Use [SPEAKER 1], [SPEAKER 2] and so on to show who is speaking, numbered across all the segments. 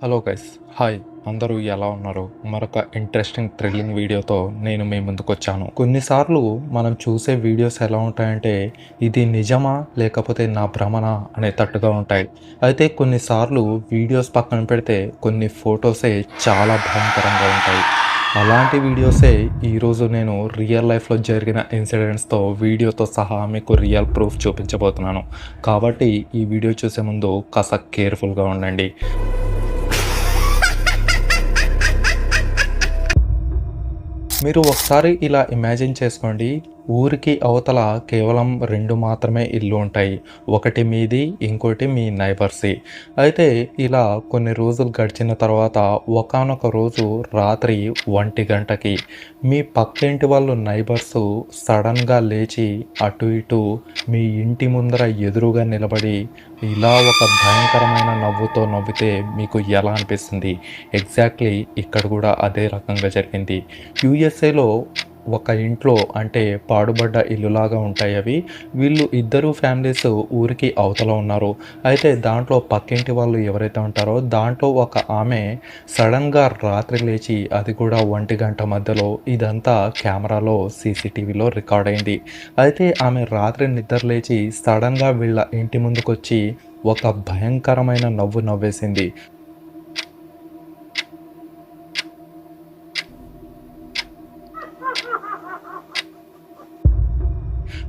[SPEAKER 1] Hello guys, hi. అందరూ ఎలా ఉన్నారు? మరొక ఇంట్రెస్టింగ్ థ్రిల్లింగ్ వీడియోతో నేను మీ ముందుకొచ్చాను. కొన్నిసార్లు మనం చూసే వీడియోస్ ఎలా ఉంటాయంటే ఇది నిజమా లేకపోతే నా భ్రమనా అనేటట్టుగా ఉంటాయి. అయితే కొన్నిసార్లు వీడియోస్ పక్కన పెడితే కొన్ని ఫొటోసే చాలా భయంకరంగా ఉంటాయి. అలాంటి వీడియోసే ఈరోజు నేను రియల్ లైఫ్లో జరిగిన ఇన్సిడెంట్స్తో వీడియోతో సహా మీకు రియల్ ప్రూఫ్ చూపించబోతున్నాను. కాబట్టి ఈ వీడియో చూసే ముందు కాస్త కేర్ఫుల్గా ఉండండి. మీరు ఒకసారి ఇలా ఇమాజిన్ చేసుకోండి. ఊరికి అవతల కేవలం 2 మాత్రమే ఇల్లు ఉంటాయి. ఒకటి మీది, ఇంకోటి మీ నైబర్స్‌ది. అయితే ఇలా కొన్ని రోజులు గడిచిన తర్వాత ఒకానొక రోజు రాత్రి 1 గంటకి మీ పక్కింటి వాళ్ళు నైబర్సు సడన్‌గా లేచి అటు ఇటు మీ ఇంటి ముందర ఎదురుగా నిలబడి ఇలా ఒక భయంకరమైన నవ్వుతో నవ్వితే మీకు ఎలా అనిపిస్తుంది? ఎగ్జాక్ట్‌లీ ఇక్కడ కూడా అదే రకంగా జరిగింది. యూఎస్ఏలో ఒక ఇంట్లో అంటే పాడుబడ్డ ఇల్లులాగా ఉంటాయి అవి. వీళ్ళు ఇద్దరు ఫ్యామిలీస్ ఊరికి అవతల ఉన్నారు. అయితే దాంట్లో పక్కింటి వాళ్ళు ఎవరైతే ఉంటారో దాంట్లో ఒక ఆమె సడన్‌గా రాత్రి లేచి అది కూడా 1 గంట మధ్యలో ఇదంతా కెమెరాలో సీసీటీవీలో రికార్డ్ అయింది. అయితే ఆమె రాత్రి నిద్ర లేచి సడన్‌గా వీళ్ళ ఇంటి ముందుకొచ్చి ఒక భయంకరమైన నవ్వు నవ్వేసింది.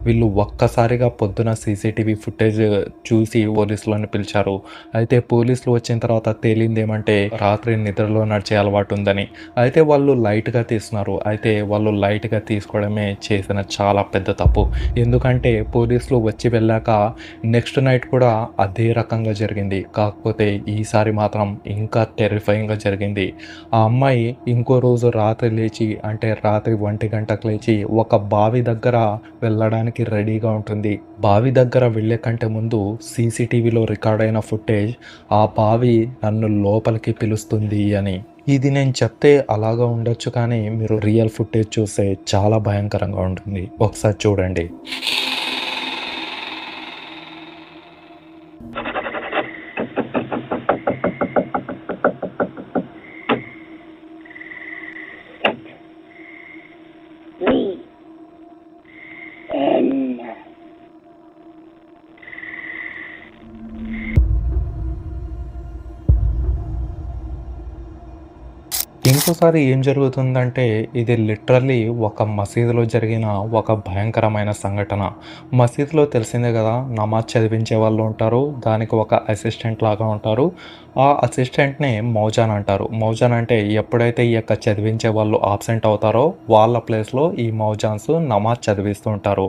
[SPEAKER 1] వీళ్ళు ఒక్కసారిగా పొద్దున సీసీటీవీ ఫుటేజ్ చూసి పోలీసులను పిలిచారు. అయితే పోలీసులు వచ్చిన తర్వాత తేలిందేమంటే రాత్రి నిద్రలో నడిచే అలవాటు ఉందని. అయితే వాళ్ళు లైట్‌గా తీస్తున్నారు. అయితే వాళ్ళు లైట్‌గా తీసుకోవడమే చేసిన చాలా పెద్ద తప్పు. ఎందుకంటే పోలీసులు వచ్చి వెళ్ళాక నెక్స్ట్ నైట్ కూడా అదే రకంగా జరిగింది. కాకపోతే ఈసారి మాత్రం ఇంకా టెర్రిఫయింగ్‌గా జరిగింది. ఆ అమ్మాయి ఇంకో రోజు రాత్రి లేచి అంటే రాత్రి 1 గంటకు లేచి ఒక బావి దగ్గర వెళ్ళడానికి రెడీగా ఉంటుంది. బావి దగ్గర వెళ్ళే కంటే ముందు సీసీటీవీలో రికార్డ్ అయిన ఫుటేజ్ ఆ బావి నన్ను లోపలికి పిలుస్తుంది అని. ఇది నేను చెప్తే అలాగా ఉండొచ్చు కానీ మీరు రియల్ ఫుటేజ్ చూస్తే చాలా భయంకరంగా ఉంటుంది. ఒకసారి చూడండి. ఇంకోసారి ఏం జరుగుతుందంటే ఇది లిటరల్లీ ఒక మసీదులో జరిగిన ఒక భయంకరమైన సంఘటన. మసీదులో తెలిసిందే కదా, నమాజ్ చదివించే వాళ్ళు ఉంటారు. దానికి ఒక అసిస్టెంట్ లాగా ఉంటారు. ఆ అసిస్టెంట్‌నే మౌజాన్ అంటారు. మౌజాన్ అంటే ఎప్పుడైతే ఈ యొక్క చదివించే వాళ్ళు ఆబ్సెంట్ అవుతారో వాళ్ళ ప్లేస్‌లో ఈ మౌజాన్స్ నమాజ్ చదివిస్తూ ఉంటారు.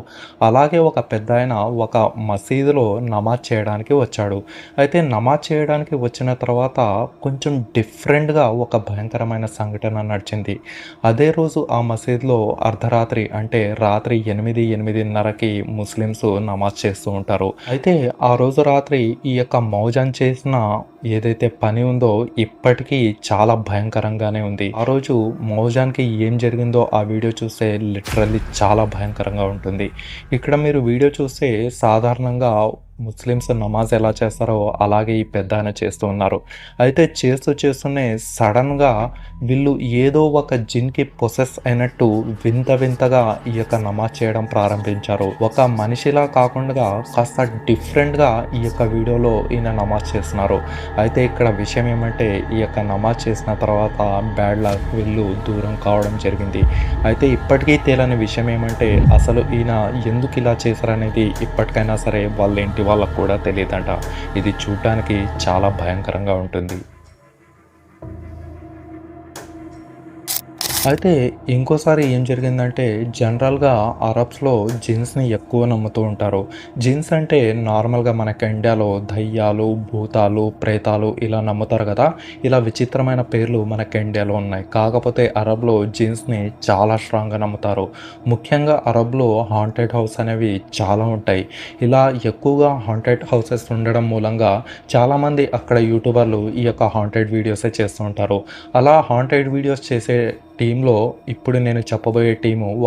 [SPEAKER 1] అలాగే ఒక పెద్దాయన ఒక మసీదులో నమాజ్ చేయడానికి వచ్చాడు. అయితే నమాజ్ చేయడానికి వచ్చిన తర్వాత కొంచెం డిఫరెంట్‌గా ఒక భయంకరమైన సంఘటన నడిచింది. అదే రోజు ఆ మసీదులో అర్ధరాత్రి అంటే రాత్రి 8, 8:30కి ముస్లిమ్స్ నమాజ్ చేస్తూ ఉంటారు. అయితే ఆ రోజు రాత్రి ఈ యొక్క మౌజాన్ చేసిన ఏదైతే పని ఉందో ఇప్పటికీ చాలా భయంకరంగానే ఉంది. ఆ రోజు మౌజాన్‌కి ఏం జరిగిందో ఆ వీడియో చూస్తే లిటరల్లీ చాలా భయంకరంగా ఉంటుంది. ఇక్కడ మీరు వీడియో చూస్తే సాధారణంగా ముస్లిమ్స్ నమాజ్ ఎలా చేస్తారో అలాగే ఈ పెద్దాయన చేస్తూ ఉన్నారు. అయితే చేస్తూనే సడన్‌గా వీళ్ళు ఏదో ఒక జిన్‌కి పొసెస్ అయినట్టు వింత వింతగా ఈ యొక్క నమాజ్ చేయడం ప్రారంభించారు. ఒక మనిషిలా కాకుండా కాస్త డిఫరెంట్‌గా ఈ యొక్క వీడియోలో ఈయన నమాజ్ చేస్తున్నారు. అయితే ఇక్కడ విషయం ఏమంటే ఈ యొక్క నమాజ్ చేసిన తర్వాత బ్యాడ్ లక్ వీళ్ళు దూరం కావడం జరిగింది. అయితే ఇప్పటికీ తేలని విషయం ఏమంటే అసలు ఈయన ఎందుకు ఇలా చేశారనేది ఇప్పటికైనా సరే వాళ్ళ ఇంటి వాళ్ళకు కూడా తెలియదంట. ఇది చూడటానికి చాలా భయంకరంగా ఉంటుంది. అయితే ఇంకోసారి ఏం జరిగిందంటే జనరల్‌గా అరబ్స్‌లో జిన్స్‌ని ఎక్కువ నమ్ముతూ ఉంటారు. జిన్స్ అంటే నార్మల్‌గా మనకి ఇండియాలో దయ్యాలు, భూతాలు, ప్రేతాలు ఇలా నమ్ముతారు కదా! ఇలా విచిత్రమైన పేర్లు మనకి ఇండియాలో ఉన్నాయి. కాకపోతే అరబ్‌లో జిన్స్‌ని చాలా స్ట్రాంగ్‌గా నమ్ముతారు. ముఖ్యంగా అరబ్‌లో హాంటెడ్ హౌస్ అనేవి చాలా ఉంటాయి. ఇలా ఎక్కువగా హాంటెడ్ హౌసెస్ ఉండడం మూలంగా చాలామంది అక్కడ యూట్యూబర్లు ఈ యొక్క హాంటెడ్ వీడియోసే చేస్తూ ఉంటారు. అలా హాంటెడ్ వీడియోస్ చేసే టీమ్‌లో ఇప్పుడు నేను చెప్పబోయే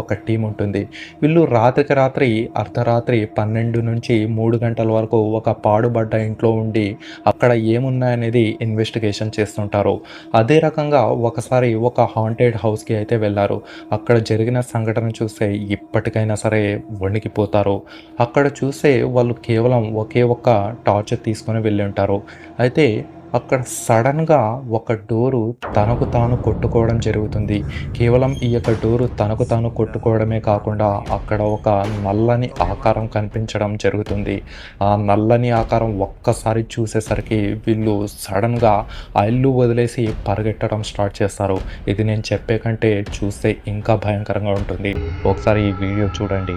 [SPEAKER 1] ఒక టీమ్ ఉంటుంది. వీళ్ళు రాత్రికి రాత్రి అర్ధరాత్రి 12-3 గంటల వరకు ఒక పాడుబడ్డ ఇంట్లో ఉండి అక్కడ ఏమున్నాయనేది ఇన్వెస్టిగేషన్ చేస్తుంటారు. అదే రకంగా ఒకసారి ఒక హాంటెడ్ హౌస్‌కి అయితే వెళ్లారు. అక్కడ జరిగిన సంఘటన చూస్తే ఇప్పటికైనా సరే వణికిపోతారు. అక్కడ చూస్తే వాళ్ళు కేవలం ఒకే ఒక్క టార్చ్ తీసుకొని వెళ్ళుంటారు. అయితే అక్కడ సడన్‌గా ఒక డోరు తనకు తాను కొట్టుకోవడం జరుగుతుంది. కేవలం ఈ యొక్క డోరు తనకు తాను కొట్టుకోవడమే కాకుండా అక్కడ ఒక నల్లని ఆకారం కనిపించడం జరుగుతుంది. ఆ నల్లని ఆకారం ఒక్కసారి చూసేసరికి వీళ్ళు సడన్‌గా ఆ ఇల్లు వదిలేసి పరిగెట్టడం స్టార్ట్ చేస్తారు. ఇది నేను చెప్పే కంటే చూస్తే ఇంకా భయంకరంగా ఉంటుంది. ఒకసారి ఈ వీడియో చూడండి.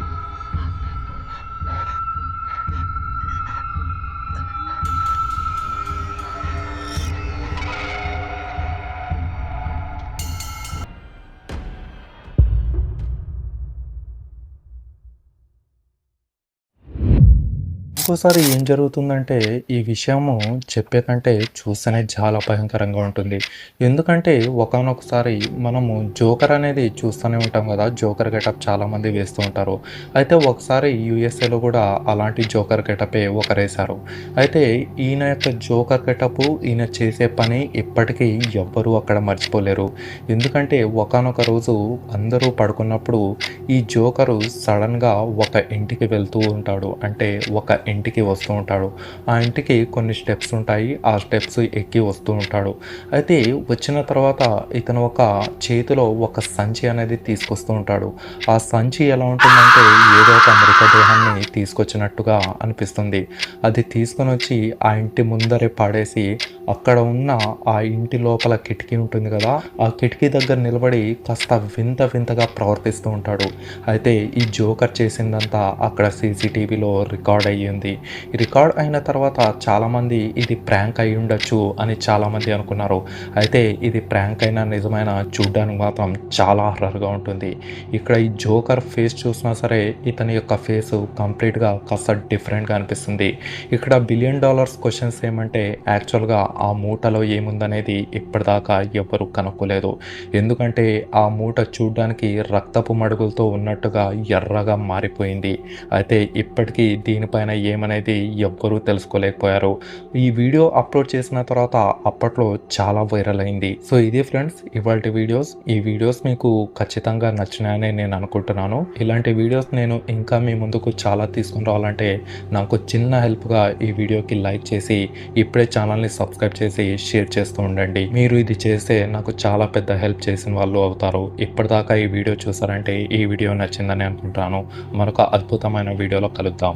[SPEAKER 1] ఇంకోసారి ఏం జరుగుతుందంటే, ఈ విషయము చెప్పే కంటే చూస్తేనే చాలా భయంకరంగా ఉంటుంది. ఎందుకంటే, ఒకానొకసారి మనము 'జోకర్' అనేది చూస్తూనే ఉంటాం గదా! 'జోకర్' గెటప్ చాలామంది వేస్తూ ఉంటారు. అయితే ఒకసారి యూఎస్ఏలో గూడా అలాంటి 'జోకర్' గెటపే ఒకరేశారు. అయితే ఈయన యొక్క 'జోకర్' గెటపు, ఈయన చేసే పని ఇప్పటికీ ఎవ్వరూ అక్కడ మర్చిపోలేరు. ఎందుకంటే, ఒకానొక రోజు అందరూ పడుకున్నప్పుడు ఈ 'జోకరు' సడన్‌గా ఒక ఇంటికి వెళ్తూ ఉంటాడు. అంటే ఒక ఇంటికి వస్తూ ఉంటాడు. ఆ ఇంటికి కొన్ని స్టెప్స్ ఉంటాయి. ఆ స్టెప్స్ ఎక్కి వస్తూ ఉంటాడు. అయితే వచ్చిన తర్వాత ఇతను ఒక చేతిలో ఒక సంచి అనేది తీసుకొస్తూ ఉంటాడు. ఆ సంచి ఎలా ఉంటుందంటే ఏదో ఒక మృతదేహాన్ని తీసుకొచ్చినట్టుగా అనిపిస్తుంది. అది తీసుకొనొచ్చి ఆ ఇంటి ముందరే పడేసి అక్కడ ఉన్న ఆ ఇంటి లోపల కిటికీ ఉంటుంది కదా! ఆ కిటికీ దగ్గర నిలబడి కాస్త వింత వింతగా ప్రవర్తిస్తూ ఉంటాడు. అయితే ఈ 'జోకర్' చేసిందంతా అక్కడ సీసీటీవీలో రికార్డ్ అయ్యింది. ఈ రికార్డ్ అయిన తర్వాత చాలామంది ఇది ప్రాంక్ అయ్యుండొచ్చు అని చాలామంది అనుకున్నారు. అయితే ఇది ప్రాంక్ అయినా నిజమైనా చూడ్డానికి మాత్రం చాలా హారర్‌గా ఉంటుంది. ఇక్కడ ఈ 'జోకర్' ఫేస్ చూసినా సరే ఇతని యొక్క ఫేసు కంప్లీట్‌గా కాస్త డిఫరెంట్‌గా అనిపిస్తుంది. ఇక్కడ బిలియన్ డాలర్స్ క్వెషన్స్ ఏమంటే యాక్చువల్‌గా ఆ మూటలో ఏముందనేది ఇప్పటిదాకా ఎవ్వరు కనుక్కోలేదు. ఎందుకంటే ఆ మూట చూడ్డానికి రక్తపు మడుగులతో ఉన్నట్టుగా ఎర్రగా మారిపోయింది. అయితే ఇప్పటికీ దీనిపైన ఏమనేది ఎవ్వరూ తెలుసుకోలేకపోయారు. ఈ వీడియో అప్లోడ్ చేసిన తర్వాత అప్పట్లో చాలా వైరల్ అయింది. సో ఇది ఫ్రెండ్స్ ఇవాల్టి వీడియోస్. ఈ వీడియోస్ మీకు ఖచ్చితంగా నచ్చినాయని నేను అనుకుంటున్నాను. ఇలాంటి వీడియోస్ నేను ఇంకా మీ ముందుకు చాలా తీసుకొని రావాలంటే నాకు చిన్న హెల్ప్‌గా ఈ వీడియోకి లైక్ చేసి ఇప్పుడే ఛానల్‌ని సబ్స్క్రైబ్ చేసి షేర్ చేస్తూ ఉండండి. మీరు ఇది చేస్తే నాకు చాలా పెద్ద హెల్ప్ చేసిన వాళ్ళు అవుతారు. ఇప్పటిదాకా ఈ వీడియో చూసారంటే ఈ వీడియో నచ్చిందని అనుకుంటాను. మరొక అద్భుతమైన వీడియోలో కలుద్దాం.